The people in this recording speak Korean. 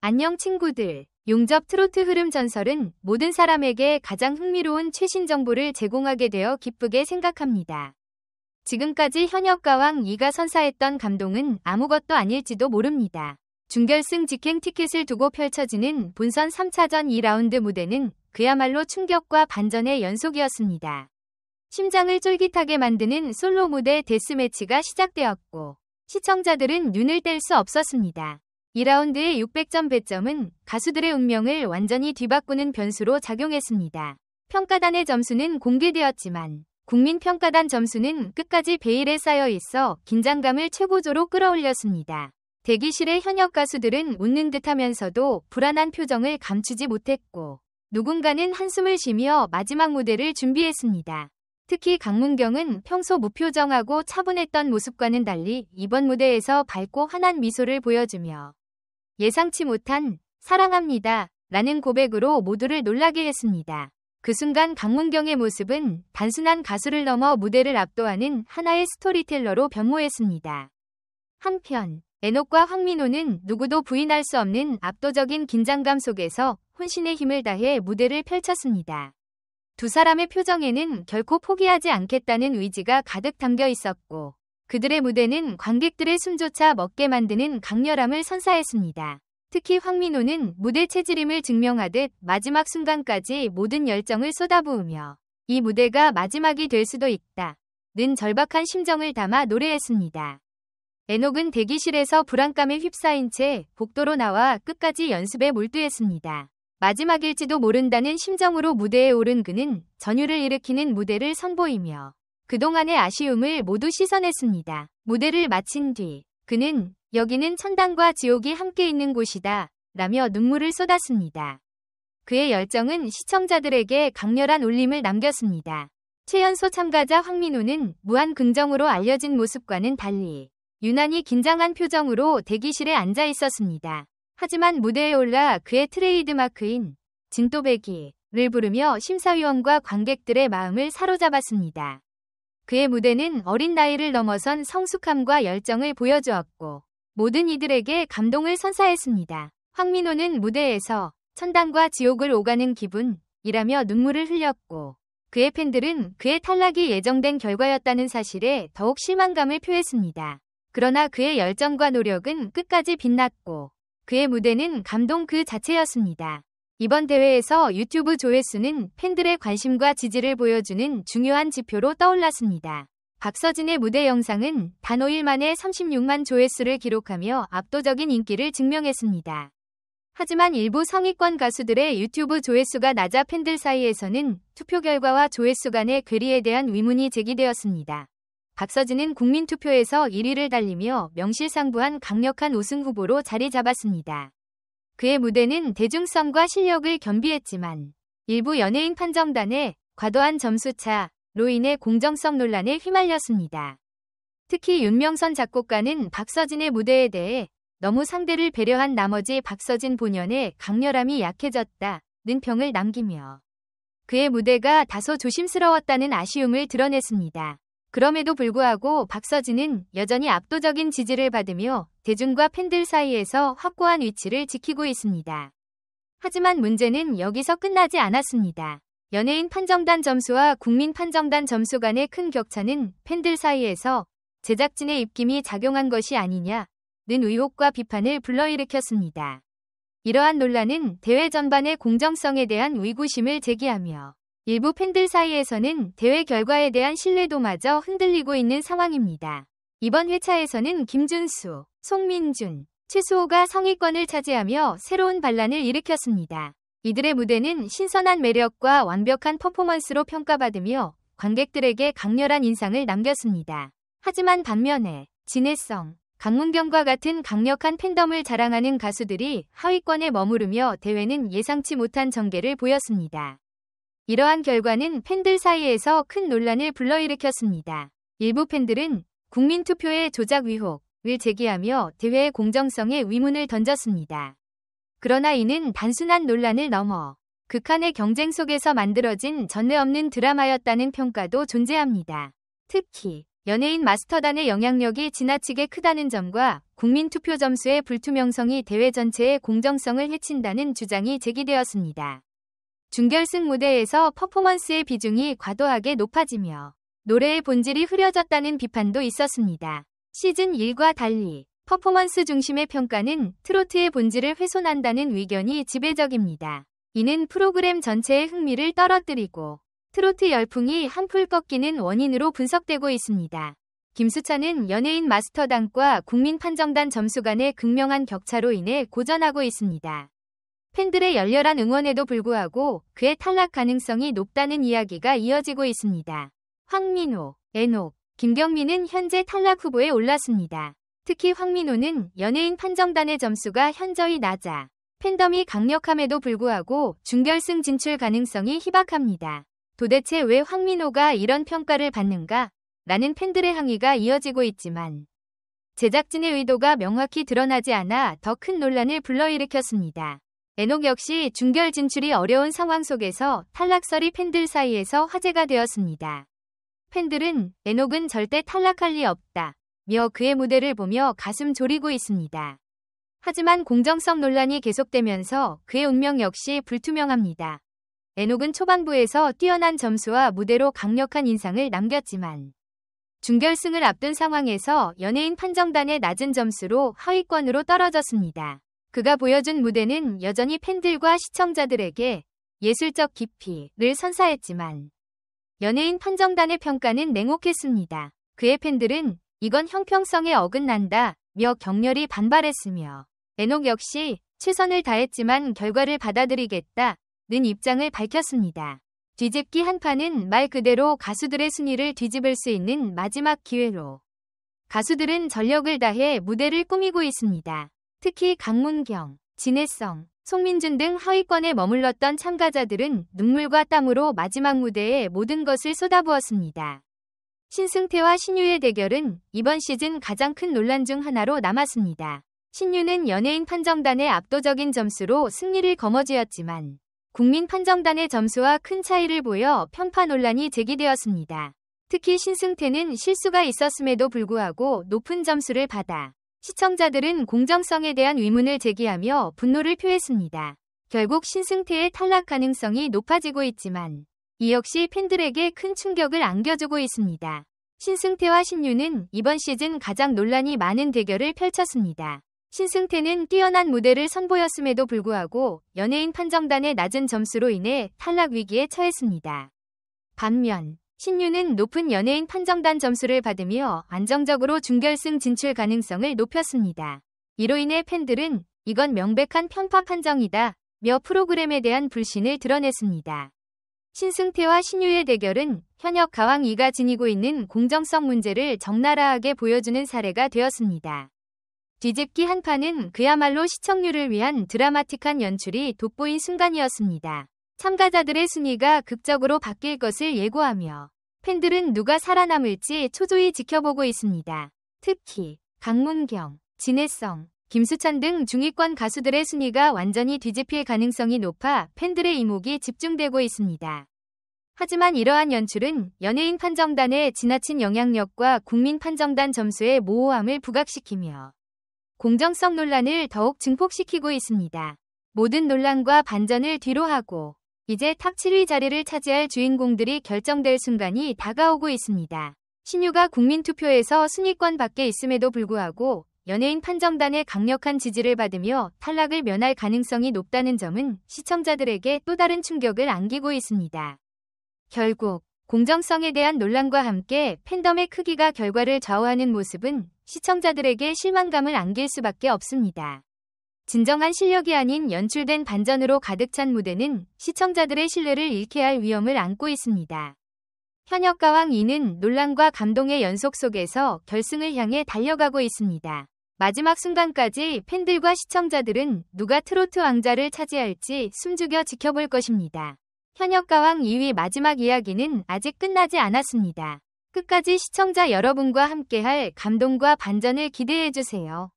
안녕 친구들. 용접 트로트 흐름 전설은 모든 사람에게 가장 흥미로운 최신 정보를 제공하게 되어 기쁘게 생각합니다. 지금까지 현역가왕 이가 선사했던 감동은 아무것도 아닐지도 모릅니다. 준결승 직행 티켓을 두고 펼쳐지는 본선 3차전 2라운드 무대는 그야말로 충격과 반전의 연속이었습니다. 심장을 쫄깃하게 만드는 솔로 무대 데스매치가 시작되었고 시청자들은 눈을 뗄 수 없었습니다. 2라운드의 600점 배점은 가수들의 운명을 완전히 뒤바꾸는 변수로 작용했습니다. 평가단의 점수는 공개되었지만 국민평가단 점수는 끝까지 베일에 쌓여 있어 긴장감을 최고조로 끌어올렸습니다. 대기실의 현역 가수들은 웃는 듯하면서도 불안한 표정을 감추지 못했고 누군가는 한숨을 쉬며 마지막 무대를 준비했습니다. 특히 강문경은 평소 무표정하고 차분했던 모습과는 달리 이번 무대에서 밝고 환한 미소를 보여주며 예상치 못한 사랑합니다 라는 고백으로 모두를 놀라게 했습니다. 그 순간 강문경의 모습은 단순한 가수를 넘어 무대를 압도하는 하나의 스토리텔러로 변모했습니다. 한편 에녹과 황민호는 누구도 부인할 수 없는 압도적인 긴장감 속에서 혼신의 힘을 다해 무대를 펼쳤습니다. 두 사람의 표정에는 결코 포기하지 않겠다는 의지가 가득 담겨 있었고 그들의 무대는 관객들의 숨조차 멎게 만드는 강렬함을 선사했습니다. 특히 황민호는 무대 체질임을 증명하듯 마지막 순간까지 모든 열정을 쏟아부으며 이 무대가 마지막이 될 수도 있다는 절박한 심정을 담아 노래했습니다. 에녹은 대기실에서 불안감에 휩싸인 채 복도로 나와 끝까지 연습에 몰두했습니다. 마지막일지도 모른다는 심정으로 무대에 오른 그는 전율을 일으키는 무대를 선보이며 그동안의 아쉬움을 모두 씻어냈습니다. 무대를 마친 뒤 그는 여기는 천당과 지옥이 함께 있는 곳이다 라며 눈물을 쏟았습니다. 그의 열정은 시청자들에게 강렬한 울림을 남겼습니다. 최연소 참가자 황민호는 무한 긍정으로 알려진 모습과는 달리 유난히 긴장한 표정으로 대기실에 앉아 있었습니다. 하지만 무대에 올라 그의 트레이드마크인 진또배기를 부르며 심사위원과 관객들의 마음을 사로잡았습니다. 그의 무대는 어린 나이를 넘어선 성숙함과 열정을 보여주었고 모든 이들에게 감동을 선사했습니다. 황민호는 무대에서 천당과 지옥을 오가는 기분이라며 눈물을 흘렸고 그의 팬들은 그의 탈락이 예정된 결과였다는 사실에 더욱 실망감을 표했습니다. 그러나 그의 열정과 노력은 끝까지 빛났고 그의 무대는 감동 그 자체였습니다. 이번 대회에서 유튜브 조회수는 팬들의 관심과 지지를 보여주는 중요한 지표로 떠올랐습니다. 박서진의 무대 영상은 단 5일 만에 36만 조회수를 기록하며 압도적인 인기를 증명했습니다. 하지만 일부 상위권 가수들의 유튜브 조회수가 낮아 팬들 사이에서는 투표 결과와 조회수 간의 괴리에 대한 의문이 제기되었습니다. 박서진은 국민투표에서 1위를 달리며 명실상부한 강력한 우승 후보로 자리 잡았습니다. 그의 무대는 대중성과 실력을 겸비했지만 일부 연예인 판정단의 과도한 점수차로 인해 공정성 논란에 휘말렸습니다. 특히 윤명선 작곡가는 박서진의 무대에 대해 너무 상대를 배려한 나머지 박서진 본연의 강렬함이 약해졌다는 평을 남기며 그의 무대가 다소 조심스러웠다는 아쉬움을 드러냈습니다. 그럼에도 불구하고 박서진은 여전히 압도적인 지지를 받으며 대중과 팬들 사이에서 확고한 위치를 지키고 있습니다. 하지만 문제는 여기서 끝나지 않았습니다. 연예인 판정단 점수와 국민 판정단 점수 간의 큰 격차는 팬들 사이에서 제작진의 입김이 작용한 것이 아니냐는 의혹과 비판을 불러일으켰습니다. 이러한 논란은 대회 전반의 공정성에 대한 의구심을 제기하며 일부 팬들 사이에서는 대회 결과에 대한 신뢰도마저 흔들리고 있는 상황입니다. 이번 회차에서는 김준수, 송민준, 최수호가 상위권을 차지하며 새로운 반란을 일으켰습니다. 이들의 무대는 신선한 매력과 완벽한 퍼포먼스로 평가받으며 관객들에게 강렬한 인상을 남겼습니다. 하지만 반면에 진해성, 강문경과 같은 강력한 팬덤을 자랑하는 가수들이 하위권에 머무르며 대회는 예상치 못한 전개를 보였습니다. 이러한 결과는 팬들 사이에서 큰 논란을 불러일으켰습니다. 일부 팬들은 국민투표의 조작 의혹을 제기하며 대회의 공정성에 의문을 던졌습니다. 그러나 이는 단순한 논란을 넘어 극한의 경쟁 속에서 만들어진 전례 없는 드라마였다는 평가도 존재합니다. 특히 연예인 마스터단의 영향력이 지나치게 크다는 점과 국민 투표 점수의 불투명성이 대회 전체의 공정성을 해친다는 주장이 제기되었습니다. 준결승 무대에서 퍼포먼스의 비중이 과도하게 높아지며 노래의 본질이 흐려졌다는 비판도 있었습니다. 시즌 1과 달리 퍼포먼스 중심의 평가는 트로트의 본질을 훼손한다는 의견이 지배적입니다. 이는 프로그램 전체의 흥미를 떨어뜨리고 트로트 열풍이 한풀 꺾이는 원인으로 분석되고 있습니다. 김수찬은 연예인 마스터단과 국민 판정단 점수 간의 극명한 격차로 인해 고전하고 있습니다. 팬들의 열렬한 응원에도 불구하고 그의 탈락 가능성이 높다는 이야기가 이어지고 있습니다. 황민호, 애녹, 김경민은 현재 탈락 후보에 올랐습니다. 특히 황민호는 연예인 판정단의 점수가 현저히 낮아 팬덤이 강력함에도 불구하고 준결승 진출 가능성이 희박합니다. 도대체 왜 황민호가 이런 평가를 받는가? 라는 팬들의 항의가 이어지고 있지만 제작진의 의도가 명확히 드러나지 않아 더 큰 논란을 불러일으켰습니다. 애녹 역시 준결 진출이 어려운 상황 속에서 탈락설이 팬들 사이에서 화제가 되었습니다. 팬들은 애녹은 절대 탈락할 리 없다 며 그의 무대를 보며 가슴 졸이고 있습니다. 하지만 공정성 논란이 계속되면서 그의 운명 역시 불투명합니다. 애녹은 초반부에서 뛰어난 점수와 무대로 강력한 인상을 남겼지만 준결승을 앞둔 상황에서 연예인 판정단의 낮은 점수로 하위권으로 떨어졌습니다. 그가 보여준 무대는 여전히 팬들과 시청자들에게 예술적 깊이를 선사했지만 연예인 판정단의 평가는 냉혹했습니다. 그의 팬들은 이건 형평성에 어긋난다 며 격렬히 반발했으며 애녹 역시 최선을 다했지만 결과를 받아들이겠다 는 입장을 밝혔습니다. 뒤집기 한판은 말 그대로 가수들의 순위를 뒤집을 수 있는 마지막 기회로 가수들은 전력을 다해 무대를 꾸미고 있습니다. 특히 강문경, 진해성, 송민준 등 하위권에 머물렀던 참가자들은 눈물과 땀으로 마지막 무대에 모든 것을 쏟아부었습니다. 신승태와 신유의 대결은 이번 시즌 가장 큰 논란 중 하나로 남았습니다. 신유는 연예인 판정단의 압도적인 점수로 승리를 거머쥐었지만 국민 판정단의 점수와 큰 차이를 보여 편파 논란이 제기되었습니다. 특히 신승태는 실수가 있었음에도 불구하고 높은 점수를 받아 시청자들은 공정성에 대한 의문을 제기하며 분노를 표했습니다. 결국 신승태의 탈락 가능성이 높아지고 있지만 이 역시 팬들에게 큰 충격을 안겨주고 있습니다. 신승태와 신유는 이번 시즌 가장 논란이 많은 대결을 펼쳤습니다. 신승태는 뛰어난 무대를 선보였음에도 불구하고 연예인 판정단의 낮은 점수로 인해 탈락 위기에 처했습니다. 반면 신유는 높은 연예인 판정단 점수를 받으며 안정적으로 준결승 진출 가능성을 높였습니다. 이로 인해 팬들은 이건 명백한 편파 판정이다 며 프로그램에 대한 불신을 드러냈습니다. 신승태와 신유의 대결은 현역 가왕 2가 지니고 있는 공정성 문제를 적나라하게 보여주는 사례가 되었습니다. 뒤집기 한판은 그야말로 시청률을 위한 드라마틱한 연출이 돋보인 순간이었습니다. 참가자들의 순위가 극적으로 바뀔 것을 예고하며 팬들은 누가 살아남을지 초조히 지켜보고 있습니다. 특히 강문경, 진해성, 김수찬 등 중위권 가수들의 순위가 완전히 뒤집힐 가능성이 높아 팬들의 이목이 집중되고 있습니다. 하지만 이러한 연출은 연예인 판정단의 지나친 영향력과 국민 판정단 점수의 모호함을 부각시키며 공정성 논란을 더욱 증폭시키고 있습니다. 모든 논란과 반전을 뒤로하고 이제 탑 7위 자리를 차지할 주인공들이 결정될 순간이 다가오고 있습니다. 신유가 국민투표에서 순위권 밖에 있음에도 불구하고 연예인 판정단의 강력한 지지를 받으며 탈락을 면할 가능성이 높다는 점은 시청자들에게 또 다른 충격을 안기고 있습니다. 결국 공정성에 대한 논란과 함께 팬덤의 크기가 결과를 좌우하는 모습은 시청자들에게 실망감을 안길 수밖에 없습니다. 진정한 실력이 아닌 연출된 반전으로 가득 찬 무대는 시청자들의 신뢰를 잃게 할 위험을 안고 있습니다. 현역 가왕 2는 논란과 감동의 연속 속에서 결승을 향해 달려가고 있습니다. 마지막 순간까지 팬들과 시청자들은 누가 트로트 왕자를 차지할지 숨죽여 지켜볼 것입니다. 현역 가왕 2위 마지막 이야기는 아직 끝나지 않았습니다. 끝까지 시청자 여러분과 함께할 감동과 반전을 기대해주세요.